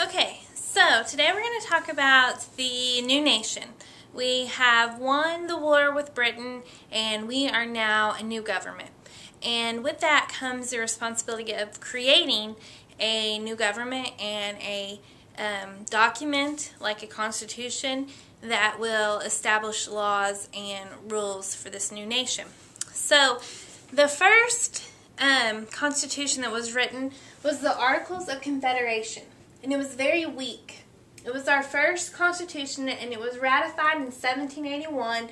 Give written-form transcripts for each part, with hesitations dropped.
Okay, so today we're going to talk about the new nation. We have won the war with Britain and we are now a new government. And with that comes the responsibility of creating a new government and a document like a constitution that will establish laws and rules for this new nation. So the first constitution that was written was the Articles of Confederation. And it was very weak. It was our first constitution, and it was ratified in 1781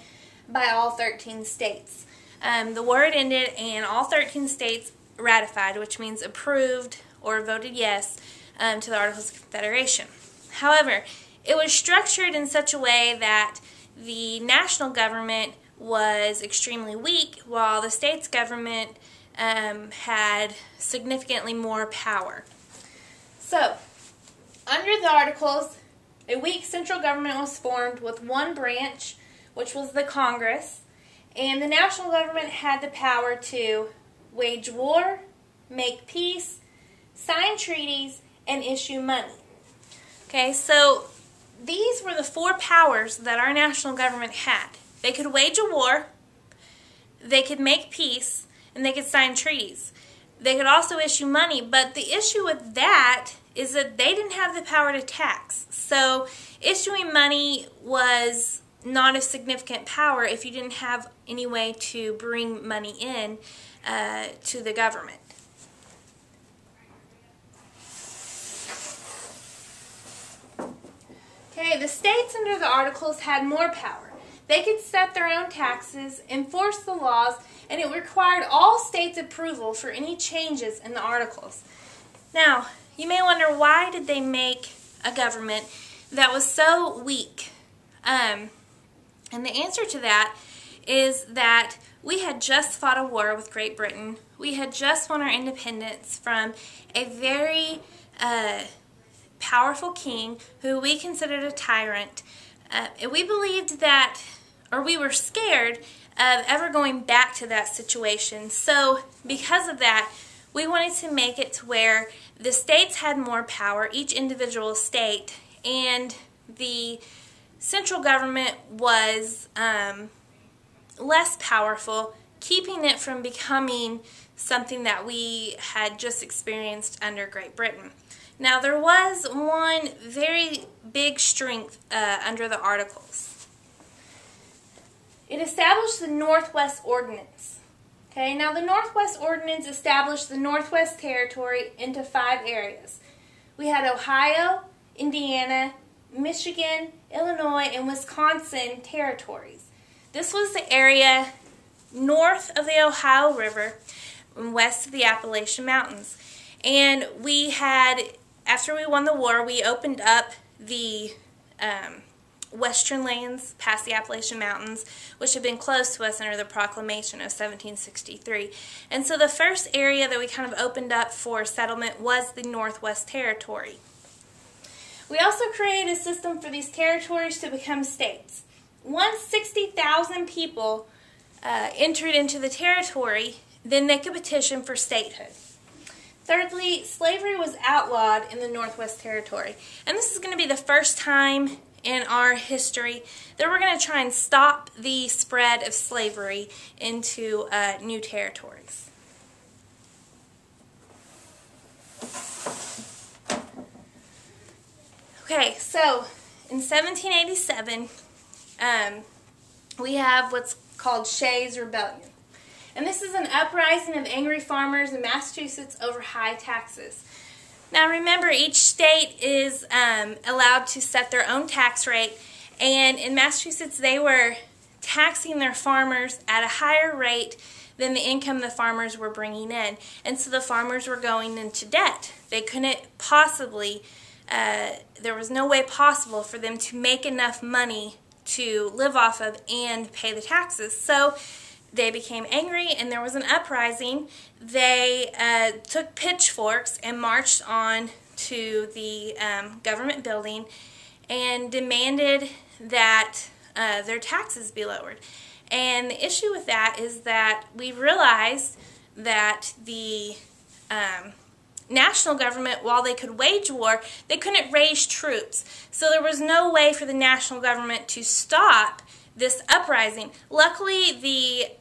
by all 13 states. The war ended, and all 13 states ratified, which means approved or voted yes to the Articles of Confederation. However, it was structured in such a way that the national government was extremely weak, while the state's government had significantly more power. So, under the Articles, a weak central government was formed with one branch, which was the Congress, and the national government had the power to wage war, make peace, sign treaties, and issue money. Okay, so these were the four powers that our national government had. They could wage a war, they could make peace, and they could sign treaties. They could also issue money, but the issue with that is that they didn't have the power to tax. So issuing money was not a significant power if you didn't have any way to bring money in to the government. Okay, the states under the Articles had more power. They could set their own taxes, enforce the laws, and it required all states' approval for any changes in the Articles. Now, you may wonder, why did they make a government that was so weak? And the answer to that is that we had just fought a war with Great Britain. We had just won our independence from a very powerful king who we considered a tyrant. And we believed that, or we were scared of ever going back to that situation. So because of that, we wanted to make it to where the states had more power, each individual state, and the central government was less powerful, keeping it from becoming something that we had just experienced under Great Britain. Now, there was one very big strength under the Articles. It established the Northwest Ordinance. Okay, now the Northwest Ordinance established the Northwest Territory into 5 areas. We had Ohio, Indiana, Michigan, Illinois, and Wisconsin territories. This was the area north of the Ohio River and west of the Appalachian Mountains. And we had, after we won the war, we opened up the western lands past the Appalachian Mountains, which had been closed to us under the Proclamation of 1763. And so the first area that we kind of opened up for settlement was the Northwest Territory. We also created a system for these territories to become states. Once 60,000 people entered into the territory, then they could petition for statehood. Thirdly, slavery was outlawed in the Northwest Territory. And this is going to be the first time in our history that we're going to try and stop the spread of slavery into new territories. Okay, so in 1787, we have what's called Shays' Rebellion. And this is an uprising of angry farmers in Massachusetts over high taxes. Now remember, each state is allowed to set their own tax rate, and in Massachusetts they were taxing their farmers at a higher rate than the income the farmers were bringing in. And so the farmers were going into debt. They couldn't possibly, there was no way possible for them to make enough money to live off of and pay the taxes. So they became angry and there was an uprising. They took pitchforks and marched on to the government building and demanded that their taxes be lowered. And the issue with that is that we realized that the national government, while they could wage war, they couldn't raise troops. So there was no way for the national government to stop this uprising. Luckily, the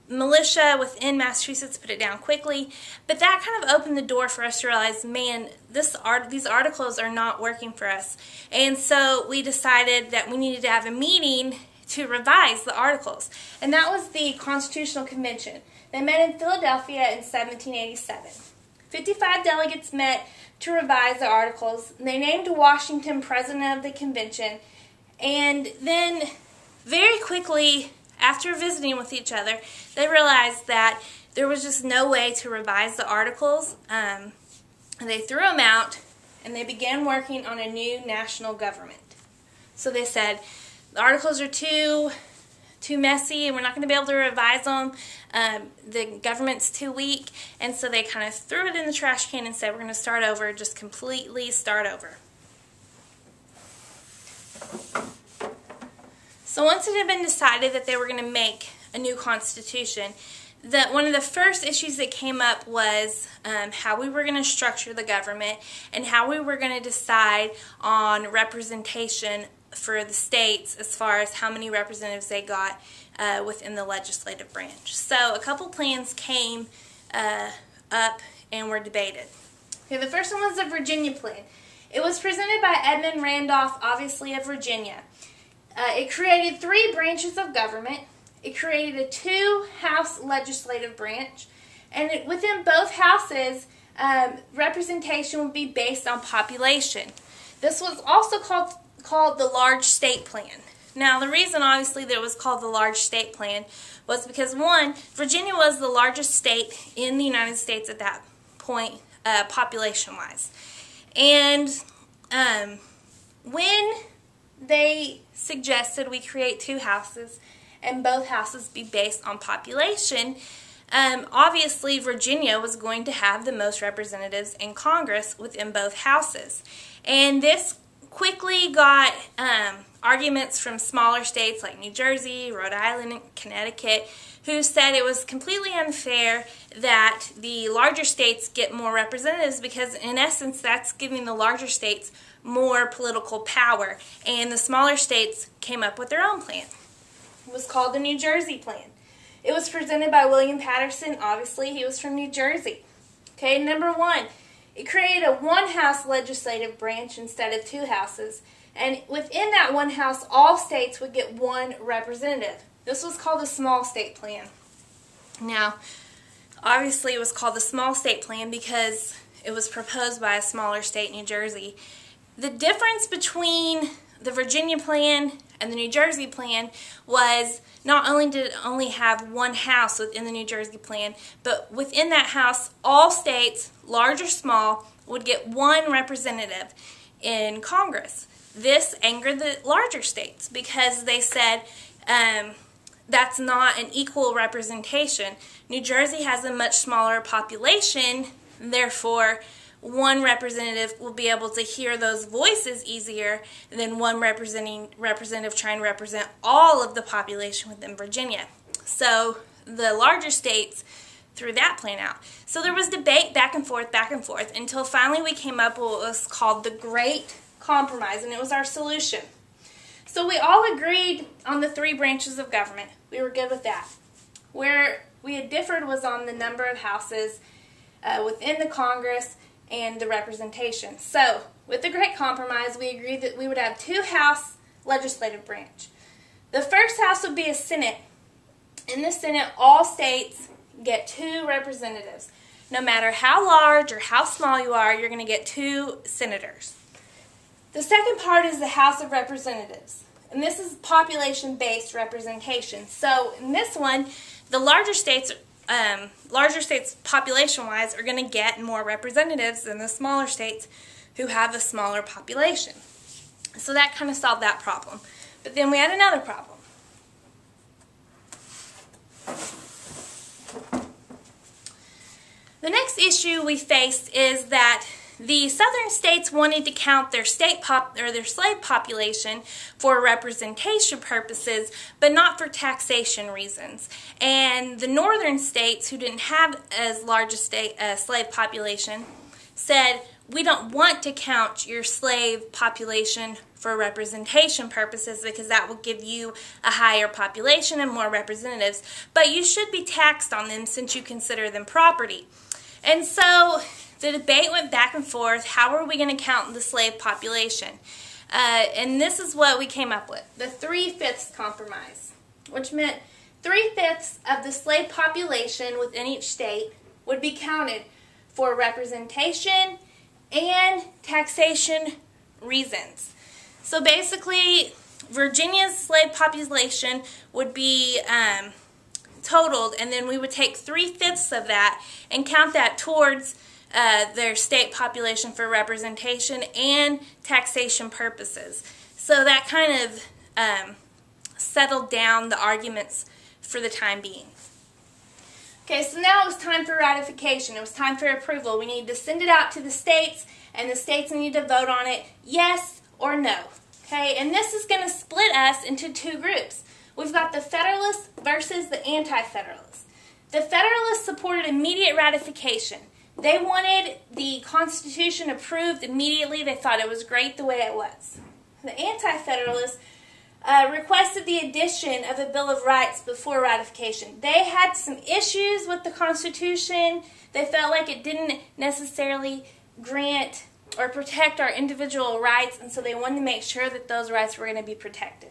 militia within Massachusetts put it down quickly, but that kind of opened the door for us to realize, man, these articles are not working for us. And so we decided that we needed to have a meeting to revise the articles. And that was the Constitutional Convention. They met in Philadelphia in 1787. 55 delegates met to revise the articles. They named Washington president of the convention, and then very quickly, after visiting with each other, they realized that there was just no way to revise the articles. And they threw them out, and they began working on a new national government. So they said, the articles are too messy, and we're not going to be able to revise them. The government's too weak, and so they kind of threw it in the trash can and said, we're going to start over, just completely start over. So once it had been decided that they were going to make a new constitution, one of the first issues that came up was how we were going to structure the government and how we were going to decide on representation for the states as far as how many representatives they got within the legislative branch. So a couple plans came up and were debated. Okay, the first one was the Virginia plan. It was presented by Edmund Randolph, obviously of Virginia. It created 3 branches of government. It created a 2-house legislative branch, and within both houses, representation would be based on population. This was also called the Large State Plan. Now, the reason, obviously, that it was called the Large State Plan was because, one, Virginia was the largest state in the United States at that point, population-wise. And when they suggested we create 2 houses and both houses be based on population, obviously Virginia was going to have the most representatives in Congress within both houses. And this quickly got arguments from smaller states like New Jersey, Rhode Island, and Connecticut, who said it was completely unfair that the larger states get more representatives because, in essence, that's giving the larger states more political power. And the smaller states came up with their own plan. It was called the New Jersey Plan. It was presented by William Patterson. Obviously, he was from New Jersey. Okay, number 1, it created a 1-house legislative branch instead of 2 houses. And within that 1 house, all states would get 1 representative. This was called the Small State Plan. Now, obviously it was called the Small State Plan because it was proposed by a smaller state, New Jersey. The difference between the Virginia plan and the New Jersey plan was not only did it only have 1 house within the New Jersey plan, but within that house, all states, large or small, would get 1 representative in Congress. This angered the larger states because they said that's not an equal representation. New Jersey has a much smaller population, therefore 1 representative will be able to hear those voices easier than 1 representative trying to represent all of the population within Virginia. So the larger states threw that plan out. So there was debate back and forth, until finally we came up with what was called the Great Compromise, and it was our solution. So we all agreed on the 3 branches of government. We were good with that. Where we had differed was on the number of houses within the Congress and the representation. So, with the Great Compromise, we agreed that we would have 2-house legislative branch. The first house would be a Senate. In the Senate, all states get 2 representatives. No matter how large or how small you are, you're going to get 2 senators. The second part is the House of Representatives. And this is population-based representation. So, in this one, the larger states population-wise are going to get more representatives than the smaller states who have a smaller population. So that kind of solved that problem. But then we had another problem. The next issue we faced is that the southern states wanted to count their slave population for representation purposes, but not for taxation reasons. And the northern states, who didn't have as large a slave population, said, we don't want to count your slave population for representation purposes because that will give you a higher population and more representatives, but you should be taxed on them since you consider them property. And so the debate went back and forth. How are we going to count the slave population? And this is what we came up with, the 3/5 compromise, which meant 3/5 of the slave population within each state would be counted for representation and taxation reasons. So basically, Virginia's slave population would be totaled, and then we would take 3/5 of that and count that towards their state population for representation and taxation purposes. So that kind of settled down the arguments for the time being. Okay, so now it was time for ratification. It was time for approval. We need to send it out to the states, and the states need to vote on it, yes or no. Okay, and this is going to split us into two groups. We've got the Federalists versus the Anti-Federalists. The Federalists supported immediate ratification. They wanted the Constitution approved immediately. They thought it was great the way it was. The Anti-Federalists requested the addition of a Bill of Rights before ratification. They had some issues with the Constitution. They felt like it didn't necessarily grant or protect our individual rights, and so they wanted to make sure that those rights were going to be protected.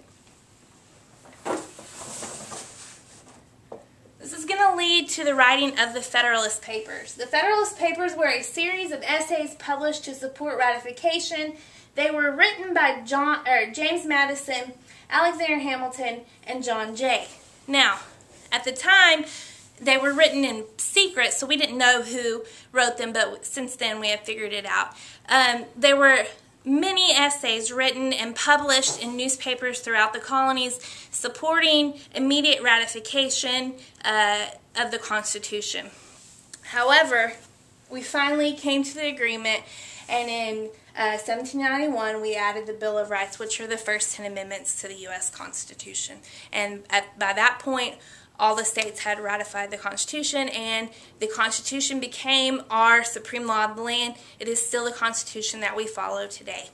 This is going to lead to the writing of the Federalist Papers. The Federalist Papers were a series of essays published to support ratification. They were written by James Madison, Alexander Hamilton, and John Jay. Now, at the time, they were written in secret, so we didn't know who wrote them, but since then we have figured it out. There were many essays written and published in newspapers throughout the colonies supporting immediate ratification of the Constitution. However, we finally came to the agreement, and in 1791 we added the Bill of Rights, which are the first 10 amendments to the U.S. Constitution. And by that point, all the states had ratified the Constitution, and the Constitution became our supreme law of the land. It is still the Constitution that we follow today.